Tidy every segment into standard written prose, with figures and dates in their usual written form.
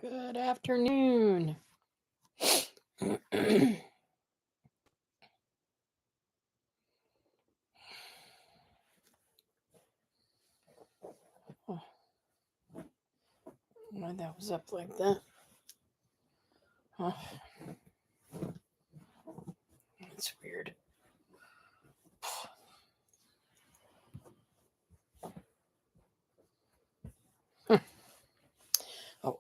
Good afternoon. Oh, why that was up like that? Oh, that's weird. Oh, well.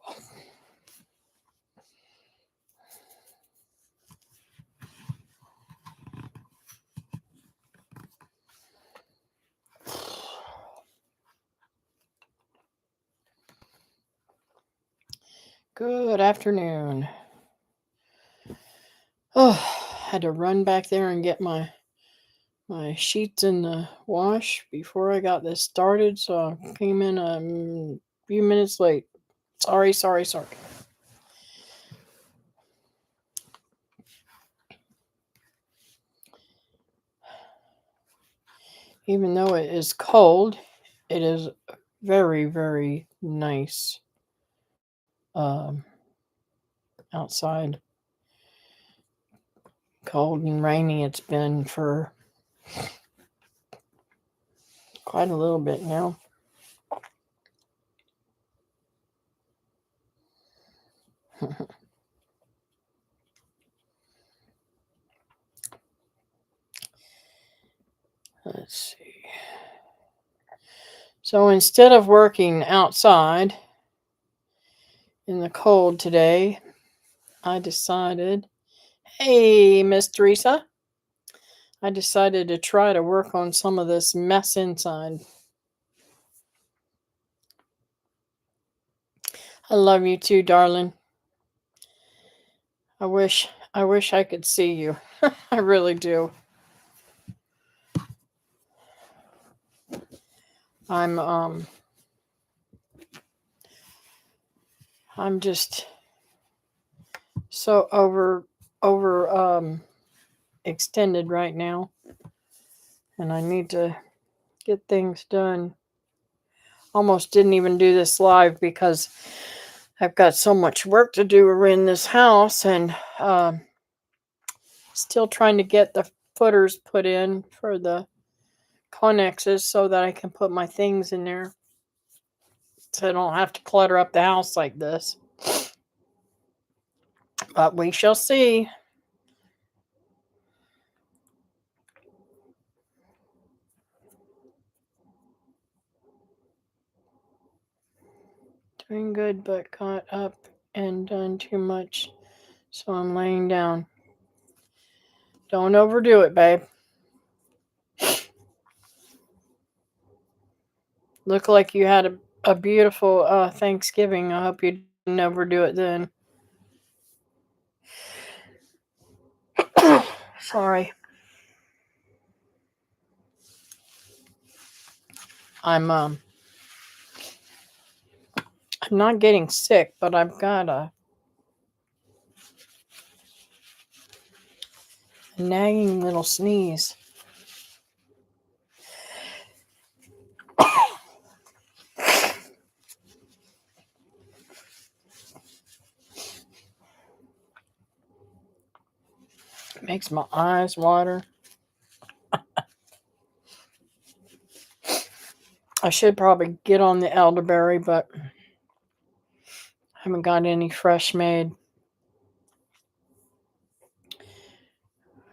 Good afternoon. Oh, had to run back there and get my sheets in the wash before I got this started, so I came in a few minutes late. Sorry. Even though it is cold, it is very, very nice um, outside. Cold and rainy it's been for quite a little bit now. Let's see. So instead of working outside in the cold today, I decided, hey, Miss Teresa, I decided to try to work on some of this mess inside. I love you too, darling. I wish I could see you. I really do. I'm just so over extended right now, and I need to get things done. Almost didn't even do this live because I've got so much work to do around this house, and still trying to get the footers put in for the connexes so that I can put my things in there, so I don't have to clutter up the house like this. But we shall see. Doing good, but caught up and done too much, so I'm laying down. Don't overdo it, babe. Look like you had a beautiful Thanksgiving. I hope you didn't overdo it then. Sorry. I'm not getting sick, but I've got a nagging little sneeze. It makes my eyes water. I should probably get on the elderberry, but I haven't got any fresh made.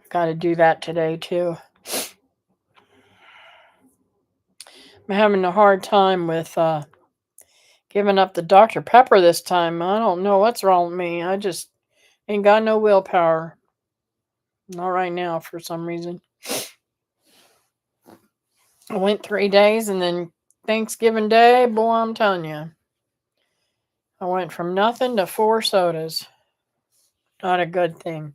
Got to do that today too. I'm having a hard time with giving up the Dr. Pepper this time. I don't know what's wrong with me. I just ain't got no willpower. Not right now for some reason. I went 3 days, and then Thanksgiving Day, boy, I'm telling you, I went from nothing to 4 sodas. Not a good thing.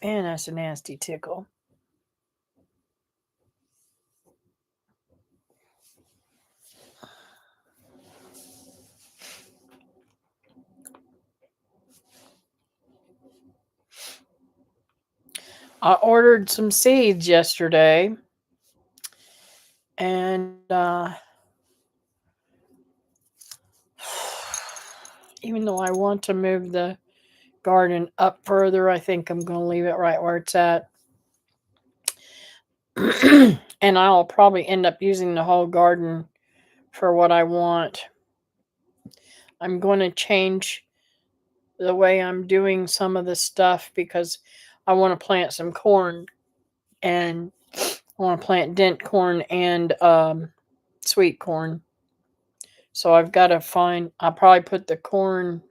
Man, that's a nasty tickle. I ordered some seeds yesterday, and even though I want to move the garden up further, I think I'm going to leave it right where it's at. And I'll probably end up using the whole garden for what I want. I'm going to change the way I'm doing some of the stuff because I want to plant some corn, and I want to plant dent corn and sweet corn. So I've got to find, I'll probably put the corn,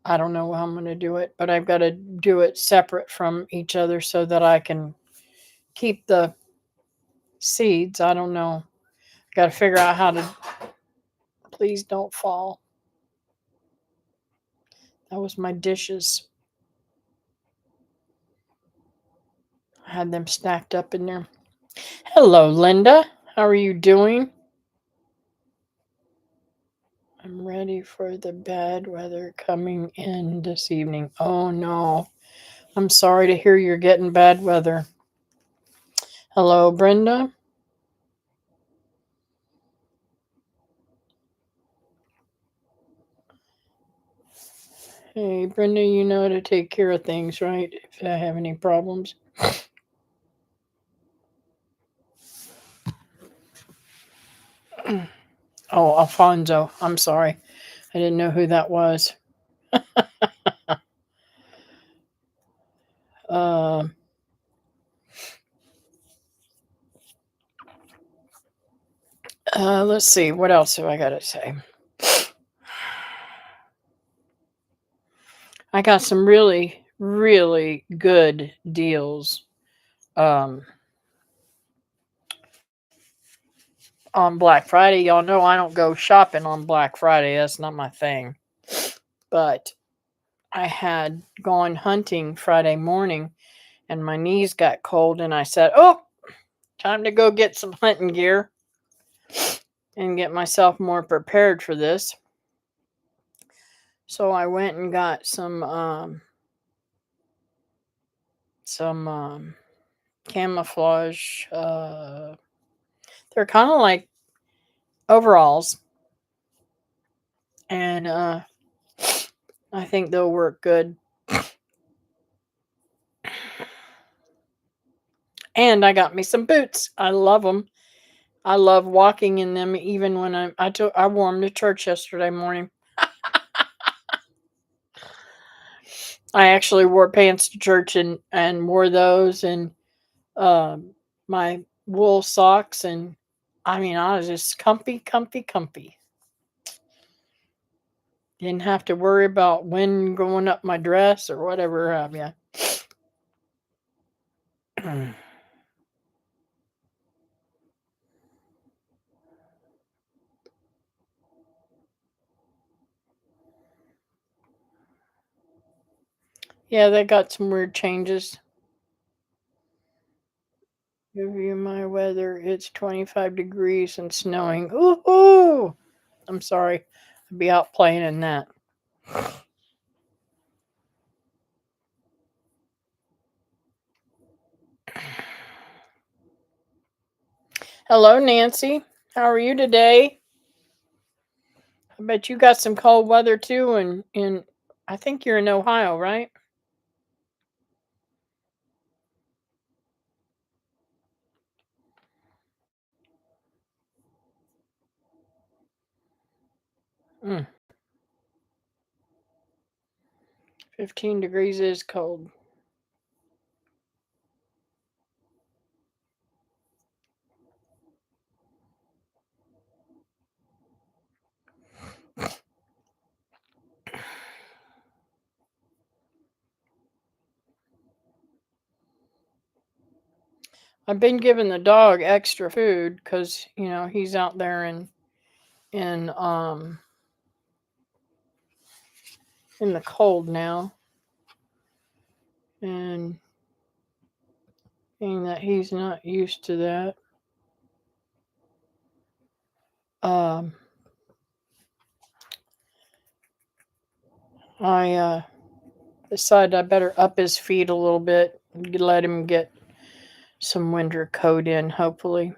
I don't know how I'm going to do it, but I've got to do it separate from each other so that I can keep the seeds. I don't know. Got to figure out how to, please don't fall. That was my dishes. I had them stacked up in there. Hello, Linda. How are you doing? I'm ready for the bad weather coming in this evening. Oh no. I'm sorry to hear you're getting bad weather. Hello, Brenda. Hey, Brenda, you know how to take care of things, right? If I have any problems. Oh, Alfonso. I'm sorry. I didn't know who that was. Uh, let's see. What else have I got to say? I got some really, really good deals um, on Black Friday. Y'all know I don't go shopping on Black Friday. That's not my thing. But I had gone hunting Friday morning and my knees got cold, and I said, "Oh, time to go get some hunting gear and get myself more prepared for this." So I went and got some camouflage. They're kind of like overalls, and I think they'll work good. And I got me some boots. I love them. I love walking in them, even when I wore them to church yesterday morning. I actually wore pants to church and wore those, and um, my wool socks, and I mean, I was just comfy, comfy, comfy. Didn't have to worry about wind going up my dress or whatever have you. Yeah, they got some weird changes. Give you my weather. It's 25 degrees and snowing. Ooh! I'm sorry. I'll be out playing in that. Hello, Nancy. How are you today? I bet you got some cold weather too, and I think you're in Ohio, right? 15 degrees is cold. I've been giving the dog extra food because he's out there in in the cold now, and being that he's not used to that. I decided I better up his feed a little bit, let him get some winter coat in, hopefully.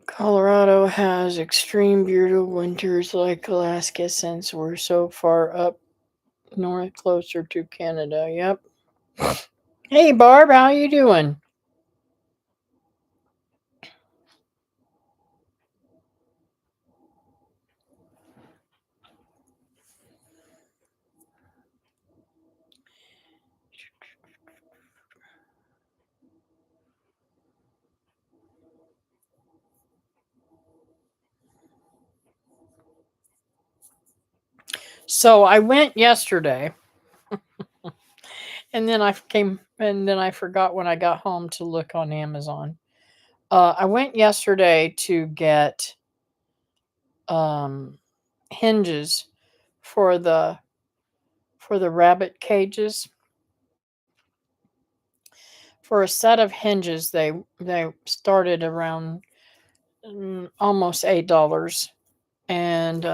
Colorado has extreme brutal winters like Alaska since we're so far up north closer to Canada. Yep. Hey Barb, how you doing? So I went yesterday and then I forgot when I got home to look on Amazon. I went yesterday to get um hinges for the rabbit cages. For a set of hinges, they started around almost $8, and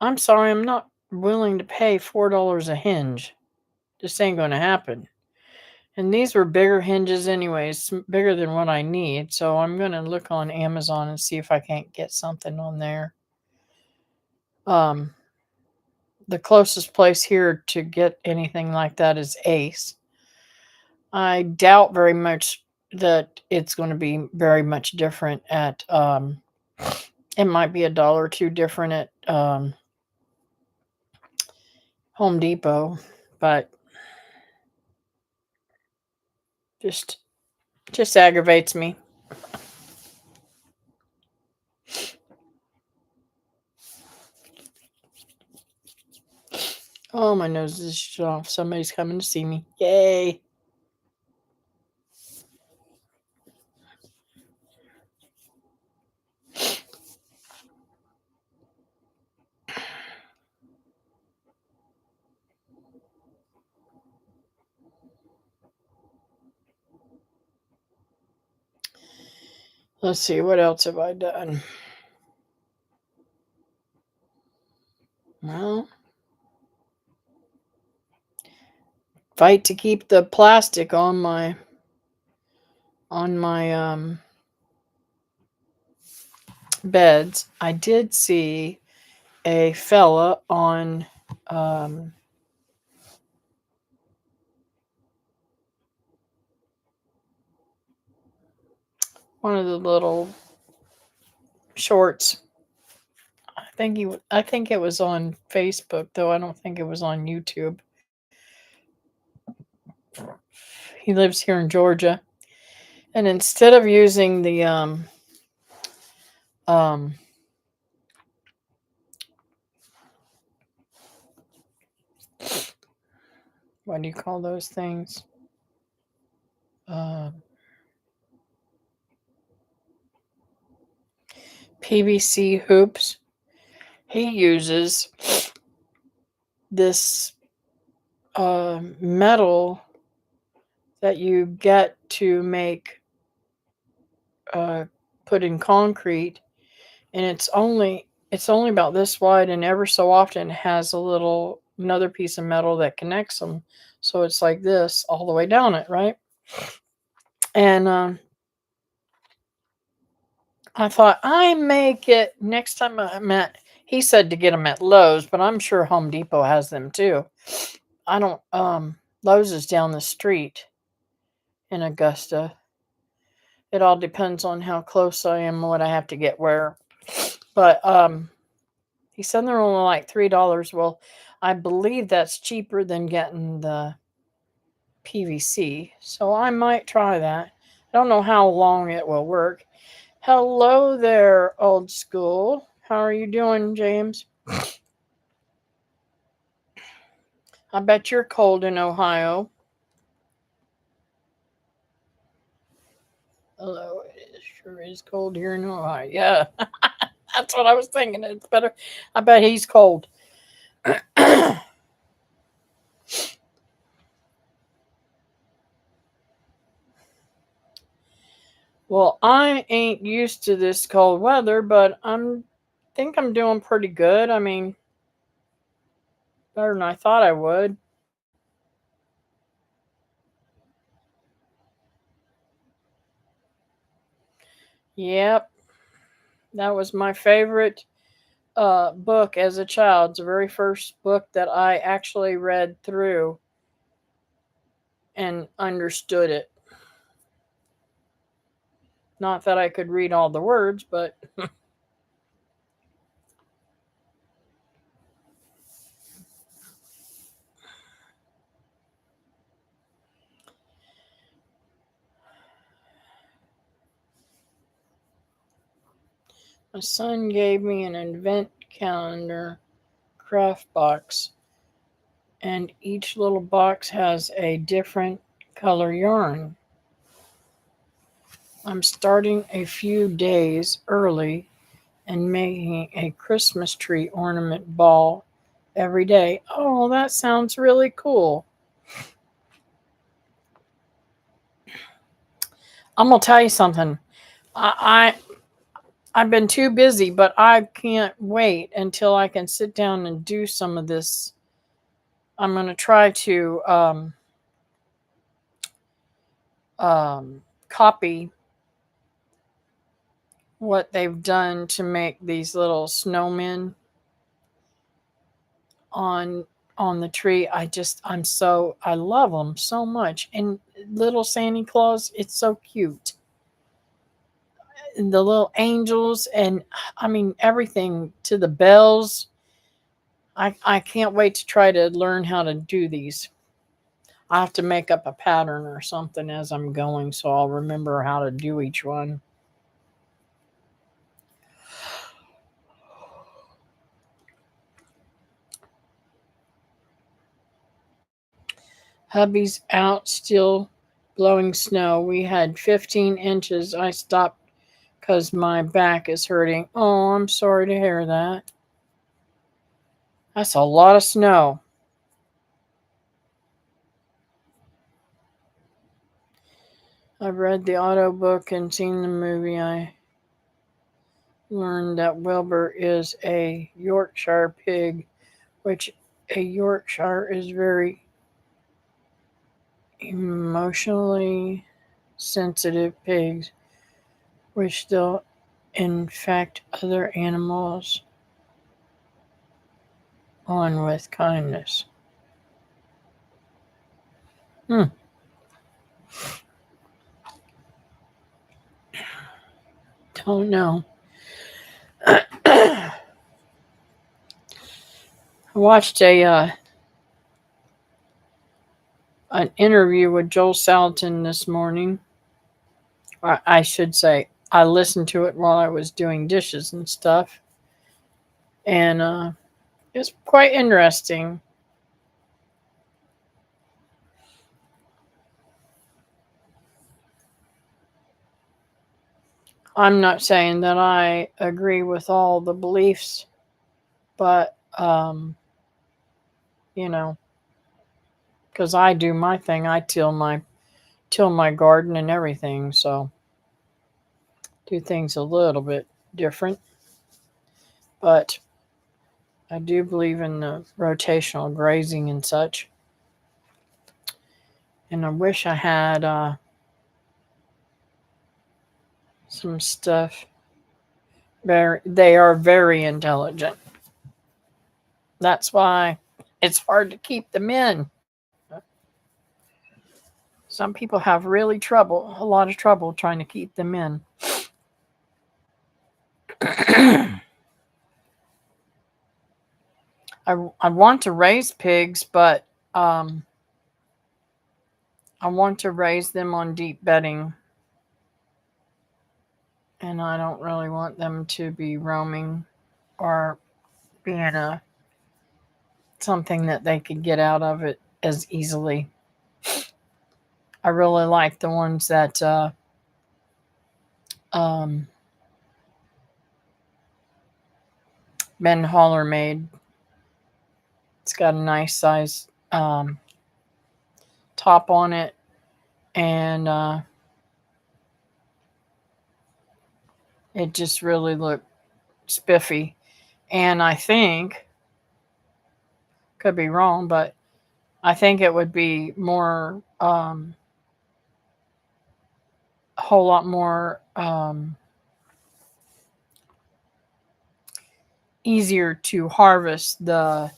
I'm sorry, I'm not willing to pay $4 a hinge. Just ain't going to happen. And these were bigger hinges, anyways, bigger than what I need. So I'm going to look on Amazon and see if I can't get something on there. Um, the closest place here to get anything like that is Ace. I doubt very much that it's going to be very much different at it might be $1 or $2 different at Home Depot, but just just aggravates me. Oh, my nose is shut off. Somebody's coming to see me. Yay. Let's see, what else have I done? Well, fight to keep the plastic on my beds. I did see a fella on um one of the little shorts. I think it was on Facebook, though I don't think it was on YouTube. He lives here in Georgia, and instead of using the um what do you call those things? Uh, PVC hoops. He uses this metal that you get to make put in concrete, and it's only about this wide, and ever so often has a little another piece of metal that connects them, so it's like this all the way down it, right? And I thought I may get next time I'm at. He said to get them at Lowe's, but I'm sure Home Depot has them too. I don't. Lowe's is down the street in Augusta. It all depends on how close I am and what I have to get where. But he said they're only like $3. Well, I believe that's cheaper than getting the PVC, so I might try that. I don't know how long it will work. Hello there, old school. How are you doing, James? I bet you're cold in Ohio. Hello, it sure is cold here in Ohio. Yeah, that's what I was thinking. It's better. I bet he's cold. Well, I ain't used to this cold weather, but think I'm doing pretty good. I mean, better than I thought I would. Yep, that was my favorite book as a child. It's the very first book that I actually read through and understood it. Not that I could read all the words, but my son gave me an advent calendar craft box, and each little box has a different color yarn. I'm starting a few days early and making a Christmas tree ornament ball every day. Oh, that sounds really cool. I'm gonna tell you something. I I've been too busy, but I can't wait until I can sit down and do some of this. I'm gonna try to copy what they've done to make these little snowmen on the tree. I love them so much. And little Santa Claus, it's so cute. And the little angels, and I mean everything to the bells. I can't wait to try to learn how to do these. I have to make up a pattern or something as I'm going so I'll remember how to do each one. Hubby's out still blowing snow. We had 15 inches. I stopped because my back is hurting. Oh, I'm sorry to hear that. That's a lot of snow. I've read the auto book and seen the movie. I learned that Wilbur is a Yorkshire pig, which a Yorkshire is very emotionally sensitive pigs, which they'll infect other animals on with kindness. Hmm. Don't know. I watched an interview with Joel Salatin this morning. I should say I listened to it while I was doing dishes and stuff, and it's quite interesting. I'm not saying that I agree with all the beliefs, but you know, because I do my thing, I till my garden and everything, so do things a little bit different. But I do believe in the rotational grazing and such. And I wish I had some stuff. They are very intelligent. That's why it's hard to keep them in. Some people have a lot of trouble trying to keep them in. I want to raise pigs, but I want to raise them on deep bedding, and I don't really want them to be roaming or being a something that they could get out of it as easily. I really like the ones that um, Ben Holler made. It's got a nice size top on it, and It just really looked spiffy. And I think, could be wrong, but I think it would be more, a whole lot more easier to harvest the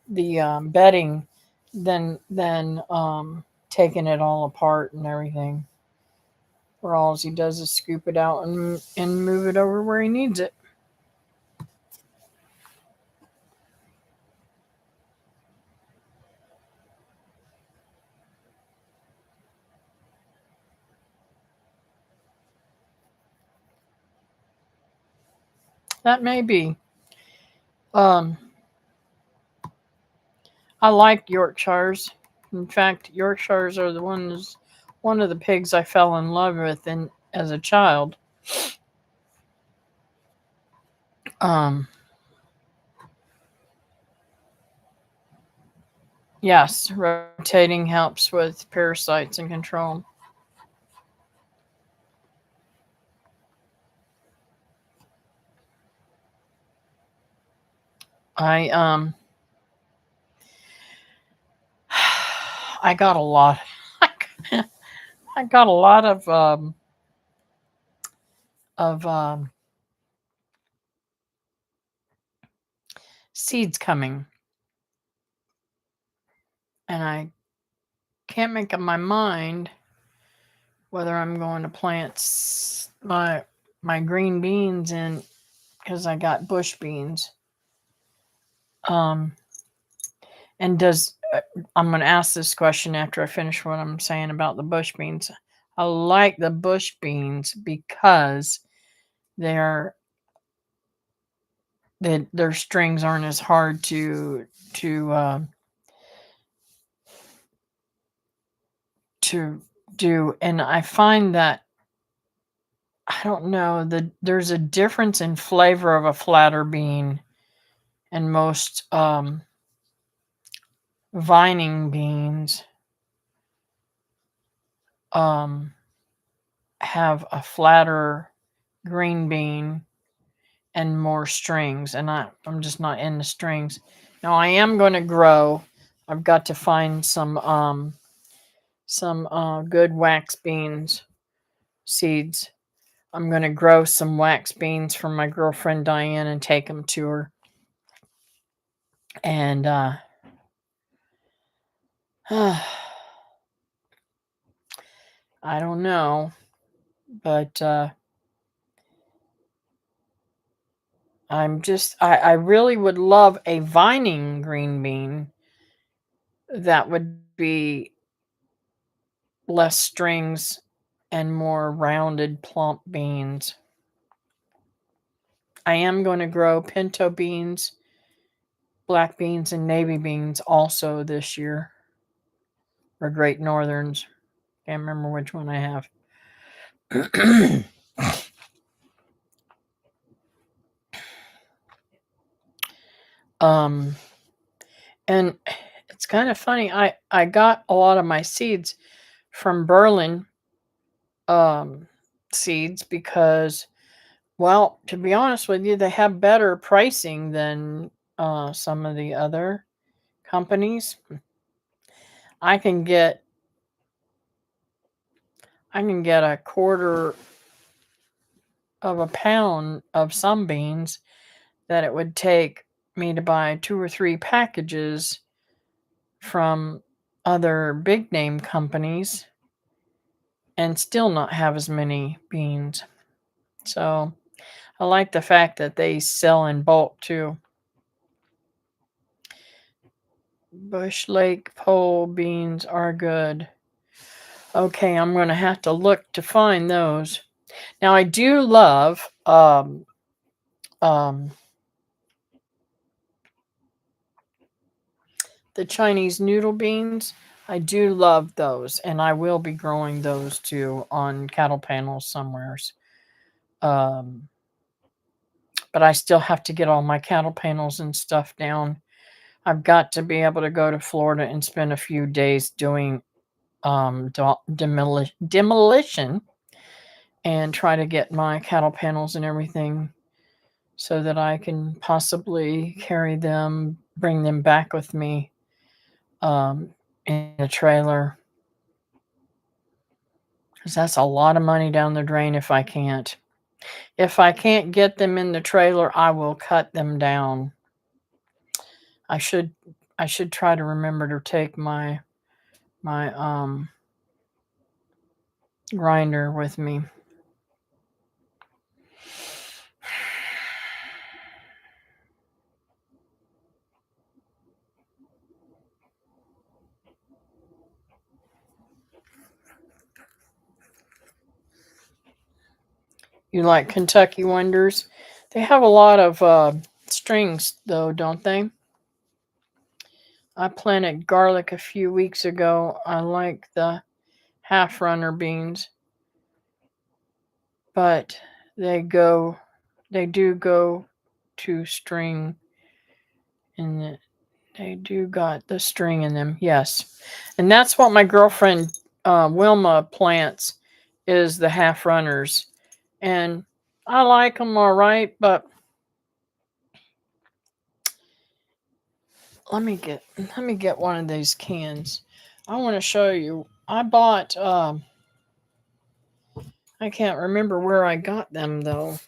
bedding than taking it all apart and everything. Where all he does is scoop it out and move it over where he needs it. That may be. Um, I like Yorkshires. In fact, Yorkshires are one of the pigs I fell in love with as a child. Um, yes, rotating helps with parasites and control. I I got a lot. I got a lot of seeds coming, and I can't make up my mind whether I'm going to plant my green beans in because I got bush beans. Um, and I'm going to ask this question after I finish what I'm saying about the bush beans. I like the bush beans because they're their strings aren't as hard to to do, and I find that I don't know there's a difference in flavor of a flatter bean and most vining beans um, have a flatter green bean and more strings, and I'm just not into strings. Now I am going to grow. I've got to find some good wax beans seeds. I'm going to grow some wax beans from my girlfriend Diane and take them to her. And I don't know, but I really would love a vining green bean that would be less strings and more rounded, plump beans. I am going to grow pinto beans, black beans, and navy beans also this year, or Great Northerns. Can't remember which one I have. um, and it's kind of funny. I got a lot of my seeds from Berlin seeds because, well, to be honest with you, they have better pricing than some of the other companies. I can get a quarter of a pound of some beans that it would take me to buy 2 or 3 packages from other big name companies and still not have as many beans. So I like the fact that they sell in bulk too. Bush Lake pole beans are good. Okay, I'm going to have to look to find those. Now I do love um, the Chinese noodle beans. I do love those, and I will be growing those too on cattle panels somewheres. Um, but I still have to get all my cattle panels and stuff down. I've got to be able to go to Florida and spend a few days doing demolition and try to get my cattle panels and everything so that I can possibly carry them, bring them back with me in a trailer. Because that's a lot of money down the drain if I can't. If I can't get them in the trailer, I will cut them down. I should I should try to remember to take my grinder with me. You like Kentucky Wonders? They have a lot of strings though, don't they? I planted garlic a few weeks ago. I like the half runner beans, but they go they do go to string in the they do got the string in them, yes. And that's what my girlfriend Wilma plants is the half runners. And I like them all right, but let me get one of these cans. I want to show you. I bought I can't remember where I got them though.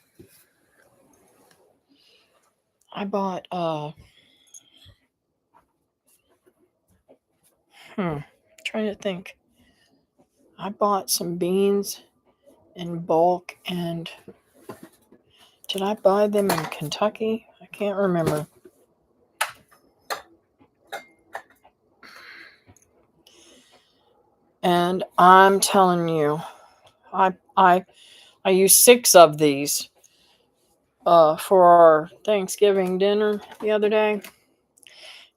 I bought trying to think. I bought some beans in bulk, and did I buy them in Kentucky? I can't remember. And I'm telling you, I I I used 6 of these for our Thanksgiving dinner the other day.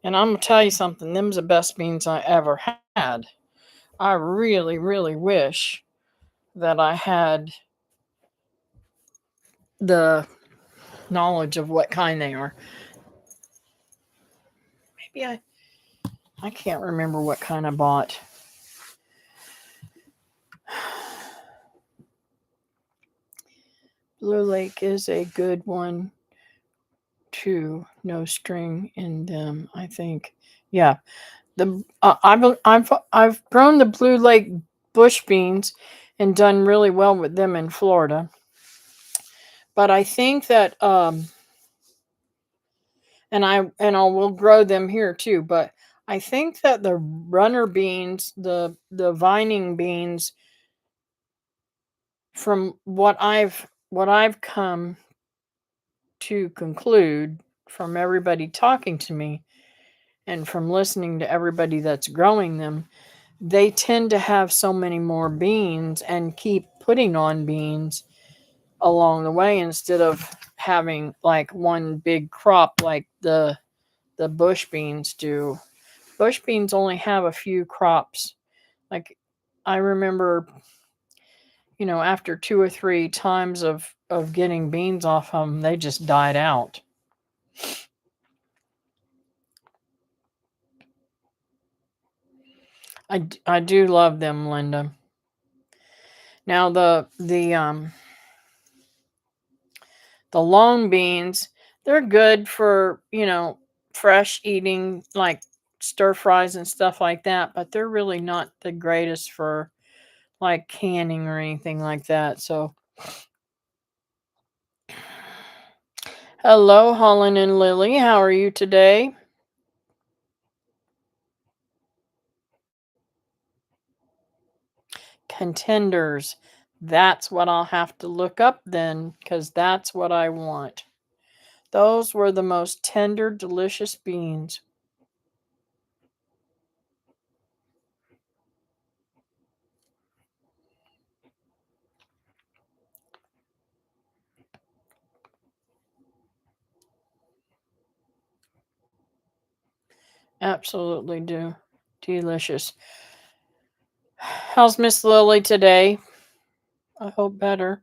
And I'm gonna tell you something, them's the best beans I ever had. I really, really wish that I had the knowledge of what kind they are. Maybe I can't remember what kind I bought. Blue Lake is a good one too. No string in them, I think. Yeah, I've grown the Blue Lake bush beans and done really well with them in Florida. But I think that and I will grow them here too. But I think that the runner beans, the vining beans, from what I've come to conclude from everybody talking to me and from listening to everybody that's growing them, they tend to have so many more beans and keep putting on beans along the way instead of having like one big crop like the bush beans do. Bush beans only have a few crops. Like I remember, after 2 or 3 times of getting beans off them, they just died out. I do love them, Linda. Now the long beans, they're good for, fresh eating, like stir fries and stuff like that, but they're really not the greatest for like canning or anything like that. So, hello, Holland and Lily. How are you today? Contenders. That's what I'll have to look up then, because that's what I want. Those were the most tender, delicious beans. Absolutely do. Delicious. How's Miss Lily today? I hope better.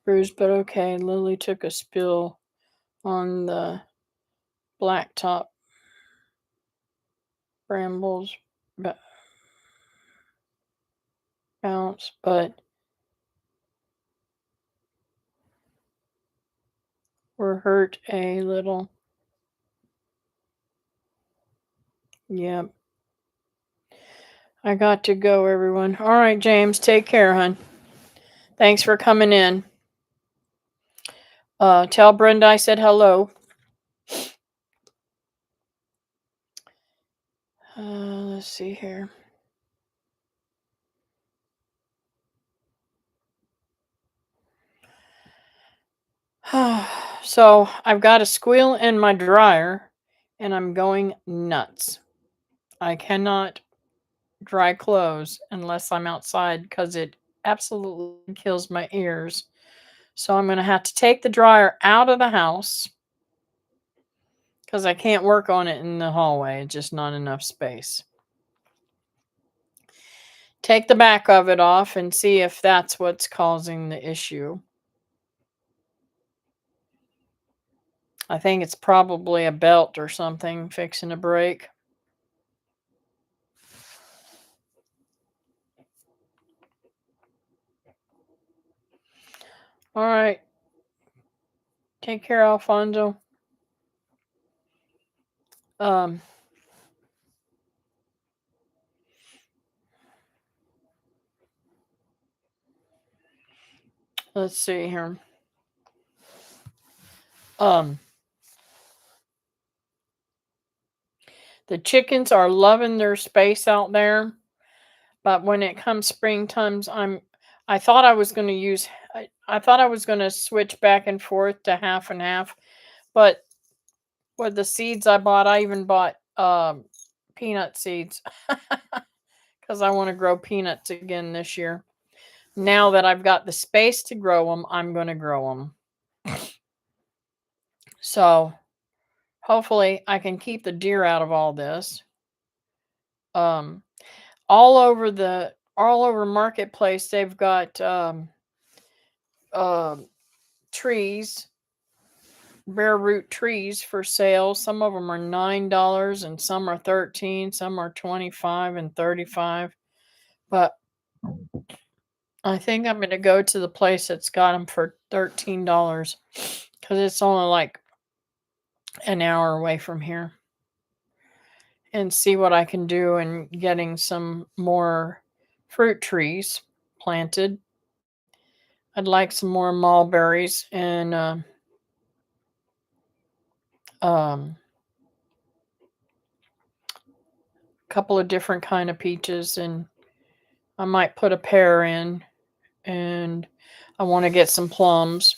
bruised but okay. Lily took a spill on the blacktop brambles bounce, but were hurt a little. Yep. I got to go, everyone. All right, James, take care, hon. Thanks for coming in. Tell Brenda I said hello. Let's see here. So I've got a squeal in my dryer and I'm going nuts. I cannot dry clothes unless I'm outside because it absolutely kills my ears. So I'm going to have to take the dryer out of the house because I can't work on it in the hallway. It's just not enough space. Take the back of it off and see if that's what's causing the issue. I think it's probably a belt or something fixing to break. All right. Take care, Alfonso. Um, let's see here. The chickens are loving their space out there, but when it comes springtimes, I thought I was going to use I thought I was going to switch back and forth to half and half, but with the seeds I bought, I even bought peanut seeds because I want to grow peanuts again this year. Now that I've got the space to grow them, I'm going to grow them. So hopefully I can keep the deer out of all this. Um, all over Marketplace, they've got trees, bare root trees for sale. Some of them are $9 and some are 13, some are 25 and 35. But I think I'm going to go to the place that's got them for $13 because it's only like an hour away from here, and see what I can do in getting some more fruit trees planted. I'd like some more mulberries and a couple of different kind of peaches, and I might put a pear in, and I want to get some plums,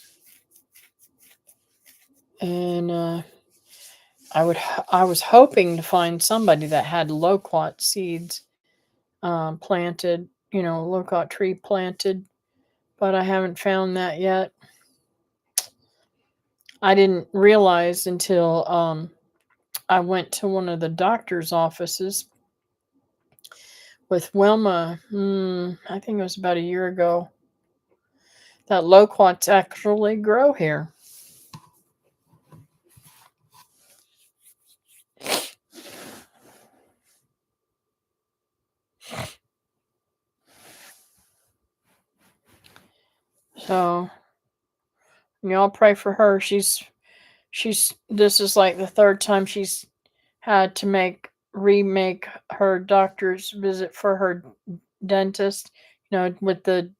and I was hoping to find somebody that had loquat seeds planted, loquat tree planted, but I haven't found that yet. I didn't realize until I went to one of the doctor's offices with Wilma, I think it was about a year ago, that loquats actually grow here. So y'all pray for her. She's this is like the third time she's had to remake her doctor's visit for her dentist. With the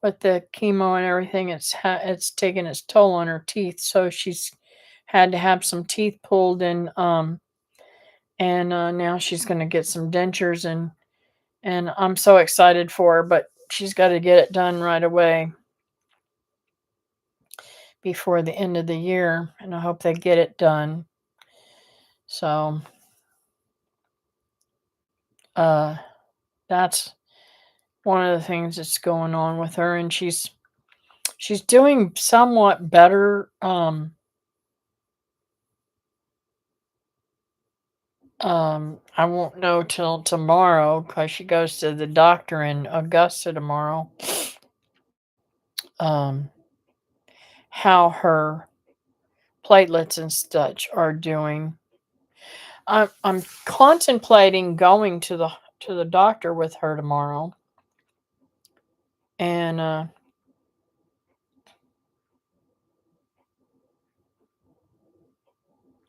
chemo and everything, it's taken its toll on her teeth. So she's had to have some teeth pulled, and now she's going to get some dentures, and I'm so excited for her, but she's got to get it done right away before the end of the year, and I hope they get it done. So that's one of the things that's going on with her, and she's doing somewhat better. I won't know till tomorrow because she goes to the doctor in Augusta tomorrow. Um, how her platelets and such are doing. I'm contemplating going to the doctor with her tomorrow, and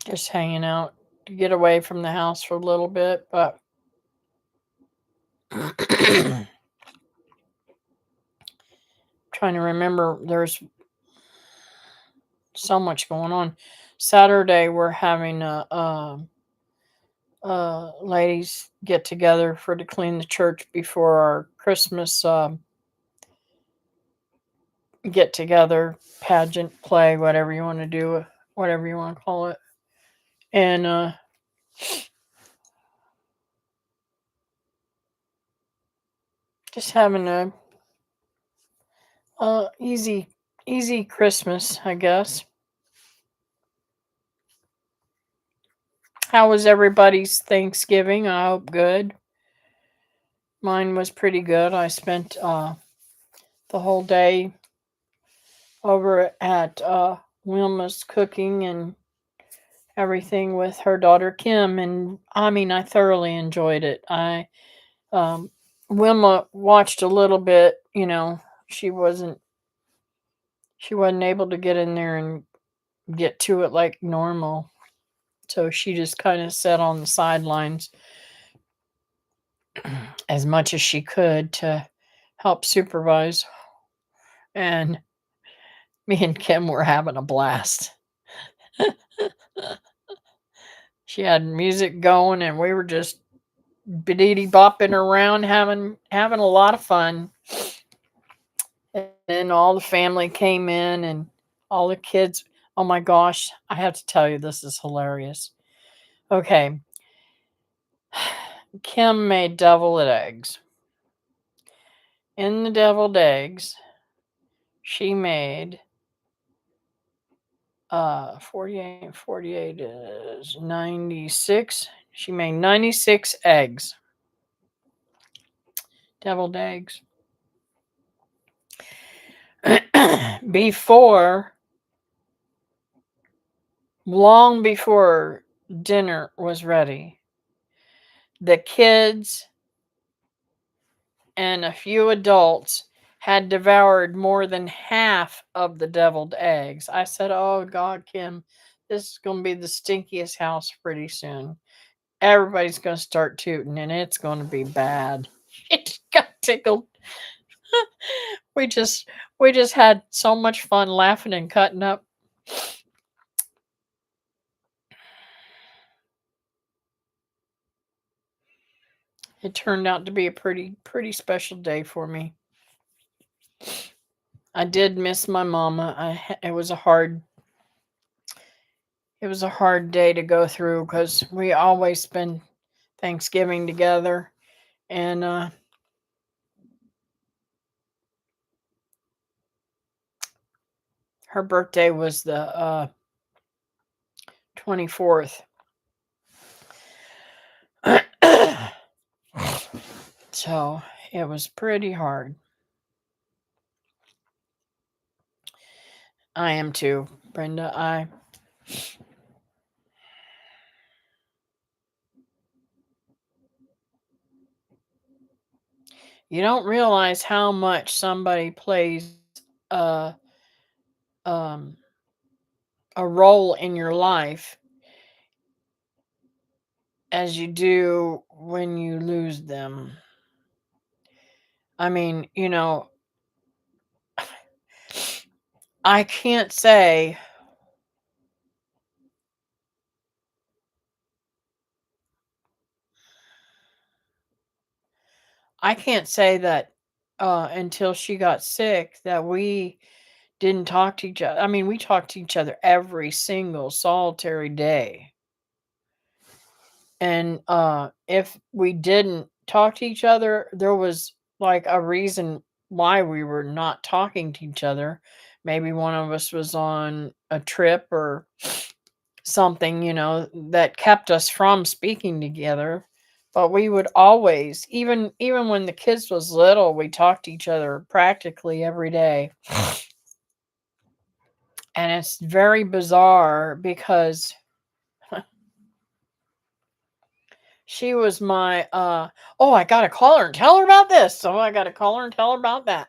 just hanging out to get away from the house for a little bit. But trying to remember, there's so much going on. Saturday we're having ladies get together for to clean the church before our Christmas get together pageant play, whatever you want to do, whatever you want to call it, and just having a easy Christmas, I guess. How was everybody's Thanksgiving? I hope good. Mine was pretty good. I spent the whole day over at Wilma's cooking and everything with her daughter Kim, and I mean, I thoroughly enjoyed it. I um, Wilma watched a little bit. She wasn't she wasn't able to get in there and get to it like normal, so she just kind of sat on the sidelines as much as she could to help supervise. And me and Kim were having a blast. She had music going, and we were just biddy bopping around, having a lot of fun. And then all the family came in, and all the kids. Oh my gosh, I have to tell you, this is hilarious. Okay, Kim made deviled eggs. In the deviled eggs, she made 48 is 96. She made 96 eggs. Deviled eggs. before Long before dinner was ready, the kids and a few adults had devoured more than half of the deviled eggs. I said, "Oh God, Kim, this is going to be the stinkiest house pretty soon. Everybody's going to start tooting, and it's going to be bad." It got tickled. we just we just had so much fun laughing and cutting up. It turned out to be a pretty special day for me. I did miss my mama. It was a hard day to go through because we always spend Thanksgiving together, and her birthday was the 24th. So it was pretty hard. I am too, Brenda. You don't realize how much somebody plays a um a role in your life as you do when you lose them. I mean, I can't say I can't say that until she got sick that we didn't talk to each other. I mean, we talked to each other every single solitary day. And if we didn't talk to each other, there was like a reason why we were not talking to each other. Maybe one of us was on a trip or something, that kept us from speaking together. But we would always, even when the kids was little, we talked to each other practically every day. And it's very bizarre because she was my oh, I gotta call her and tell her about this. So I gotta call her and tell her about that.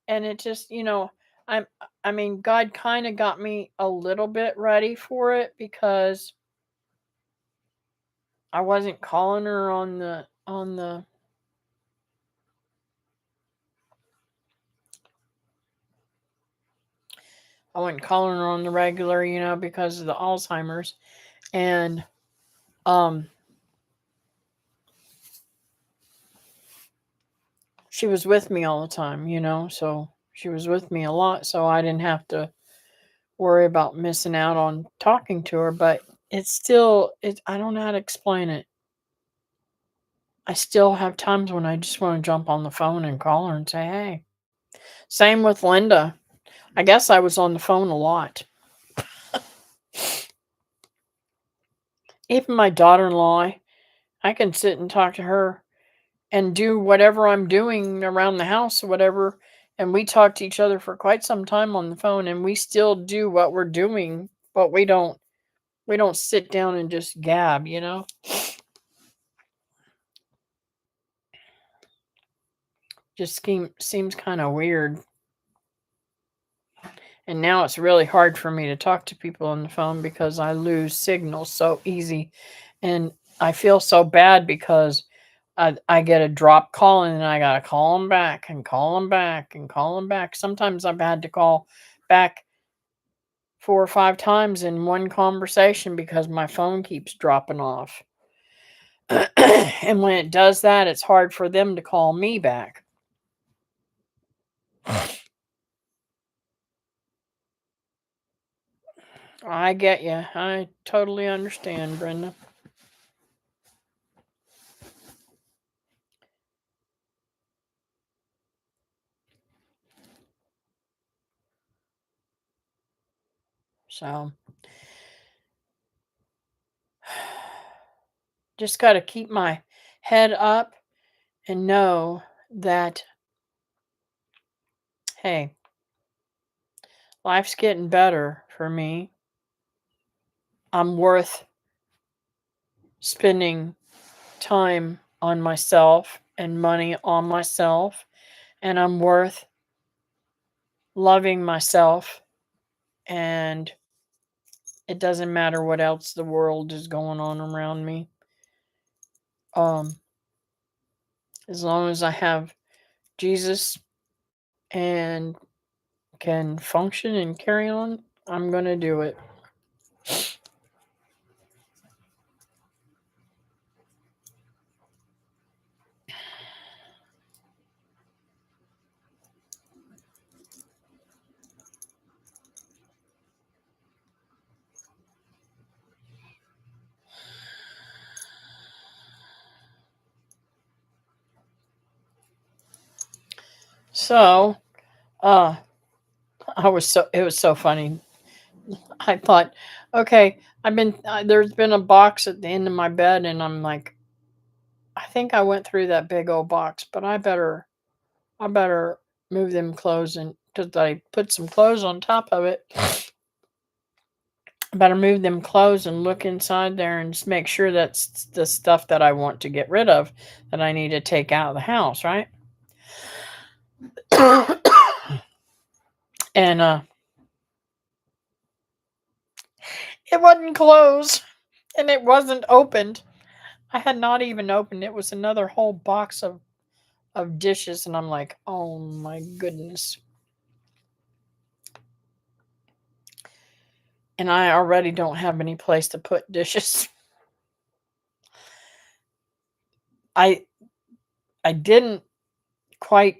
And it just, I'm I mean, God kind of got me a little bit ready for it because I wasn't calling her on the I wasn't calling her on the regular, because of the Alzheimer's. And um she was with me all the time, so she was with me a lot, so I didn't have to worry about missing out on talking to her. But it's still, I don't know how to explain it. I still have times when I just want to jump on the phone and call her and say, hey. Same with Linda. I guess I was on the phone a lot. Even my daughter-in-law, I can sit and talk to her and do whatever I'm doing around the house or whatever, and we talk to each other for quite some time on the phone, and we still do what we're doing, but we don't sit down and just gab. Just seems kind of weird. And now it's really hard for me to talk to people on the phone because I lose signal so easy. And I feel so bad because I get a drop call and then I got to call them back and call them back and call them back. Sometimes I've had to call back 4 or 5 times in one conversation because my phone keeps dropping off. And when it does that, it's hard for them to call me back. I get you. I totally understand, Brenda. So just got to keep my head up and know that, hey, life's getting better for me. I'm worth spending time on myself and money on myself, and I'm worth loving myself. And it doesn't matter what else the world is going on around me. Um, as long as I have Jesus and can function and carry on, I'm going to do it. So, uh, it was so funny. I thought, okay, there's been a box at the end of my bed, and I'm like, I think I went through that big old box, but I better move them clothes, and because I put some clothes on top of it. I better move them clothes and look inside there and just make sure that's the stuff that I want to get rid of, that I need to take out of the house, right? And it wasn't closed and it wasn't opened. I had not even opened. It was another whole box of dishes, and I'm like, oh my goodness. And I already don't have any place to put dishes. I I didn't quite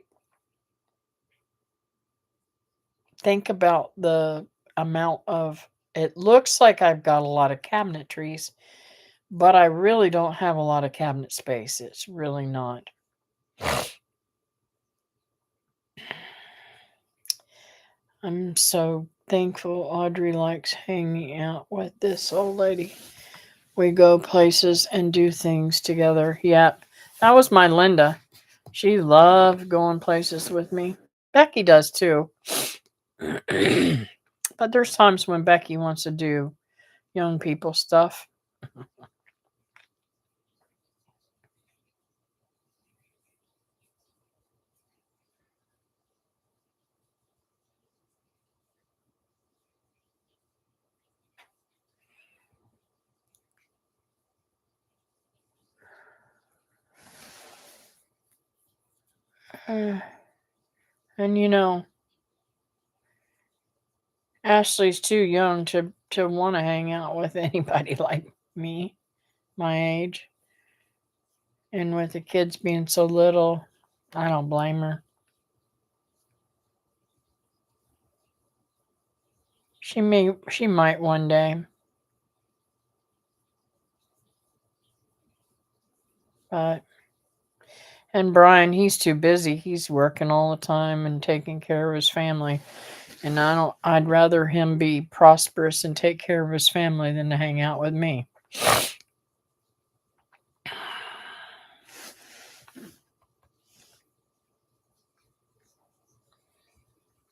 think about the amount of, it looks like I've got a lot of cabinetries, but I really don't have a lot of cabinet space. It's really not. I'm so thankful Audrey likes hanging out with this old lady. We go places and do things together. Yep. That was my Linda. She loved going places with me. Becky does too. But there's times when Becky wants to do young people stuff. Uh, and Ashley's too young to want to hang out with anybody like me, my age. And with the kids being so little, I don't blame her. She might one day. But and Brian, he's too busy. He's working all the time and taking care of his family. And I'd rather him be prosperous and take care of his family than to hang out with me.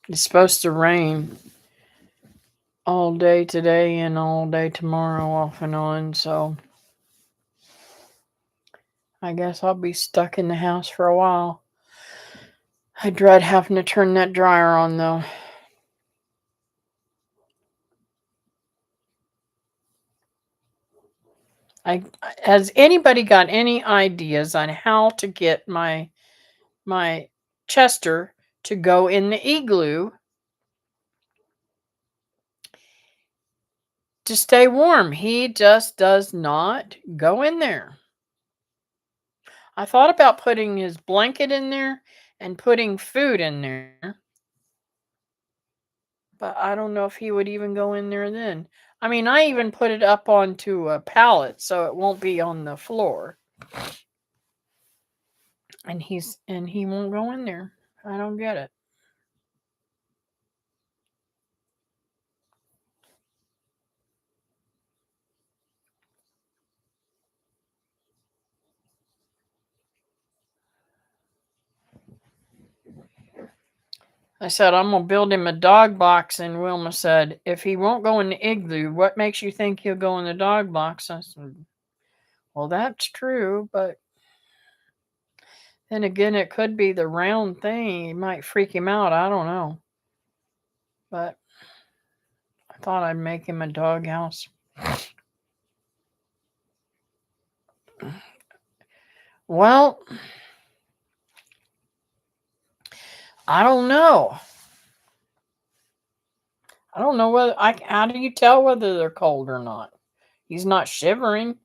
It's supposed to rain all day today and all day tomorrow off and on, so I guess I'll be stuck in the house for a while. I dread having to turn that dryer on though. Has anybody got any ideas on how to get my Chester to go in the igloo to stay warm? He just does not go in there. I thought about putting his blanket in there and putting food in there, but I don't know if he would even go in there then. I mean, I even put it up onto a pallet so it won't be on the floor. And he won't go in there. I don't get it. I said, I'm going to build him a dog box. And Wilma said, if he won't go in the igloo, what makes you think he'll go in the dog box? I said, well, that's true. But then again, it could be the round thing. It might freak him out. I don't know. But I thought I'd make him a dog house. Well, I don't know. I don't know how do you tell whether they're cold or not? He's not shivering.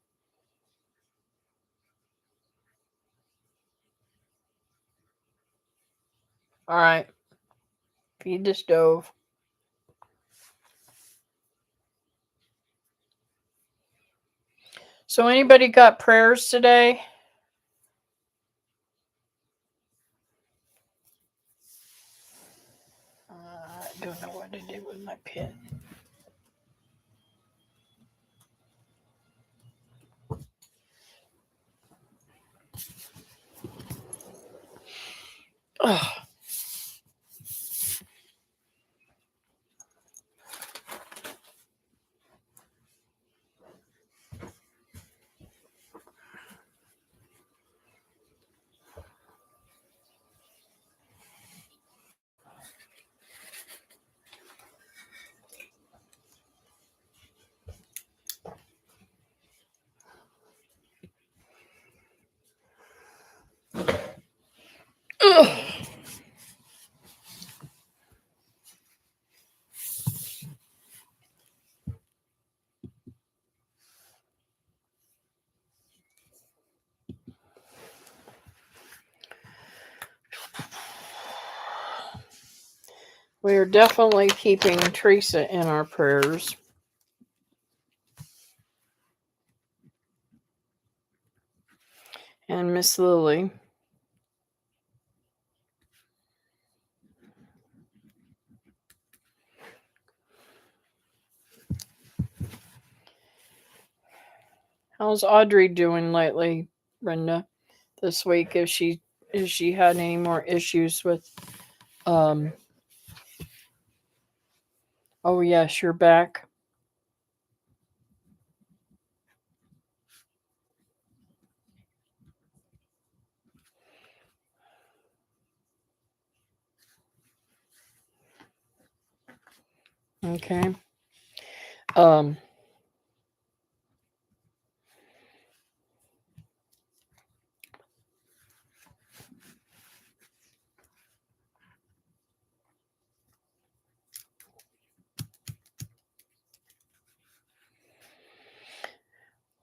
All right. Feed the stove. So anybody got prayers today? I don't know what I did with my pen. Ugh. Ugh. We are definitely keeping Teresa in our prayers. And Miss Lily. How's Audrey doing lately, Brenda? This week, if she had any more issues with Oh, yes, you're back. Okay. Um,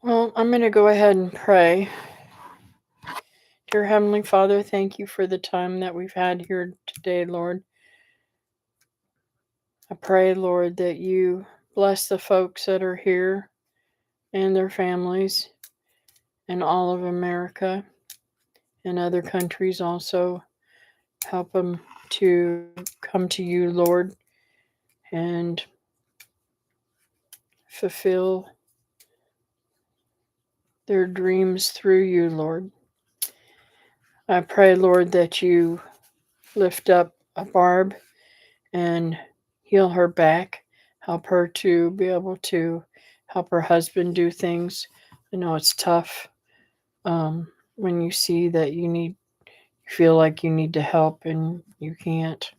well, I'm going to go ahead and pray. Dear Heavenly Father, thank you for the time that we've had here today, Lord. I pray, Lord, that you bless the folks that are here and their families and all of America and other countries also. Help them to come to you, Lord, and fulfill their dreams through you, Lord. I pray, Lord, that you lift up a Barb and heal her back. Help her to be able to help her husband do things. I know it's tough when you see that you feel like you need to help and you can't.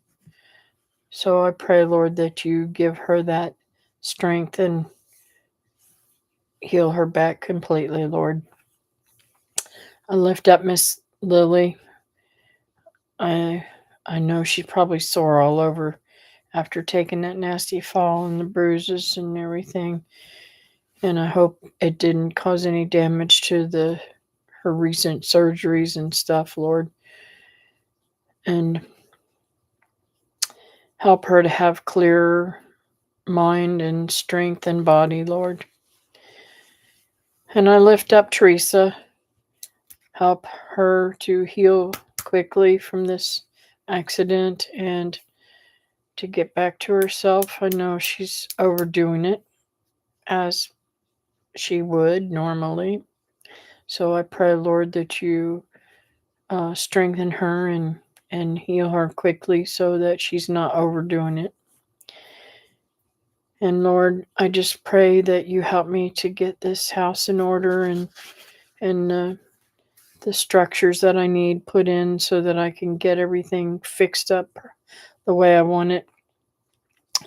So I pray, Lord, that you give her that strength and heal her back completely, Lord. I lift up Miss Lily. I I know she's probably sore all over after taking that nasty fall and the bruises and everything. And I hope it didn't cause any damage to her recent surgeries and stuff, Lord. And help her to have clear mind and strength and body, Lord. And I lift up Teresa. Help her to heal quickly from this accident and to get back to herself. I know she's overdoing it as she would normally. So I pray, Lord, that you strengthen her and heal her quickly so that she's not overdoing it. And Lord, I just pray that you help me to get this house in order and the structures that I need put in so that I can get everything fixed up the way I want it.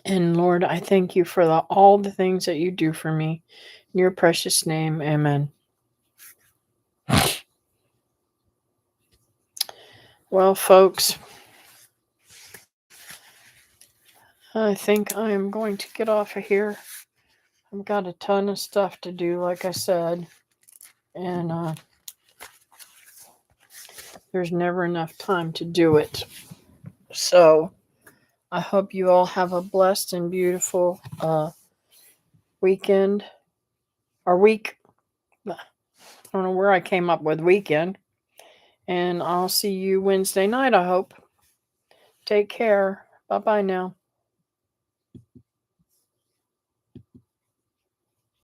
And Lord, I thank you for all the things that you do for me. In your precious name, amen. Well, folks, I think I am going to get off of here. I've got a ton of stuff to do, like I said, and there's never enough time to do it. So I hope you all have a blessed and beautiful weekend or week. I don't know where I came up with weekend. And I'll see you Wednesday night, I hope. Take care. Bye bye now.